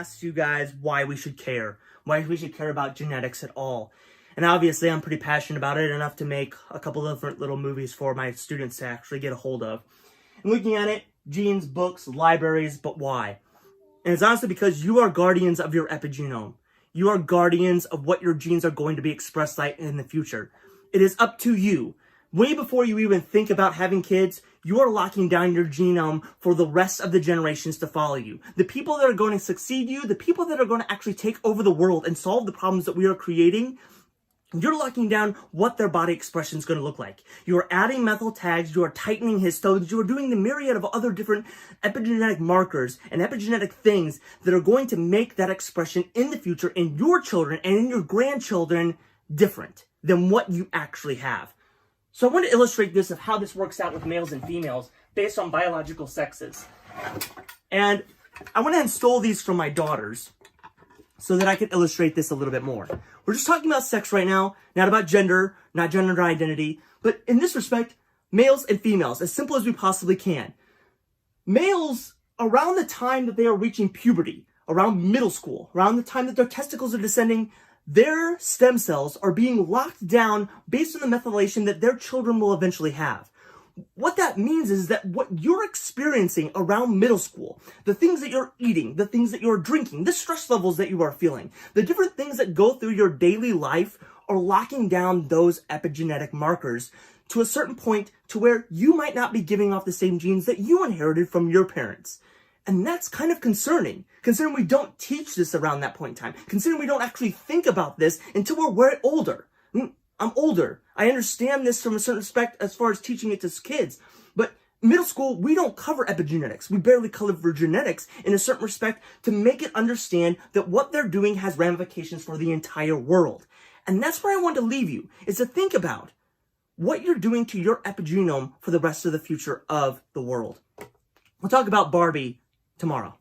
ask you guys why we should care about genetics at all. And obviously, I'm pretty passionate about it, enough to make a couple of different little movies for my students to actually get a hold of. And looking at it, genes, books, libraries, but why? And it's honestly because you are guardians of your epigenome. You are guardians of what your genes are going to be expressed like in the future. It is up to you. Way before you even think about having kids, you are locking down your genome for the rest of the generations to follow you. The people that are going to succeed you, the people that are going to actually take over the world and solve the problems that we are creating, you're locking down what their body expression is going to look like. You are adding methyl tags, you are tightening histones, you are doing the myriad of other different epigenetic markers and epigenetic things that are going to make that expression in the future in your children and in your grandchildren different than what you actually have. So I want to illustrate this of how this works out with males and females based on biological sexes. And I want to install these from my daughters so that I can illustrate this a little bit more. We're just talking about sex right now, not about gender, not gender identity, but in this respect, males and females, as simple as we possibly can. Males, around the time that they are reaching puberty, around middle school, around the time that their testicles are descending, their stem cells are being locked down based on the methylation that their children will eventually have. What that means is that what you're experiencing around middle school, the things that you're eating, the things that you're drinking, the stress levels that you are feeling, the different things that go through your daily life are locking down those epigenetic markers to a certain point to where you might not be giving off the same genes that you inherited from your parents. And that's kind of concerning, considering we don't teach this around that point in time, considering we don't actually think about this until we're way older. I'm older. I understand this from a certain respect as far as teaching it to kids. But middle school, we don't cover epigenetics. We barely cover genetics in a certain respect to make it understand that what they're doing has ramifications for the entire world. And that's where I want to leave you, is to think about what you're doing to your epigenome for the rest of the future of the world. We'll talk about Barbie tomorrow.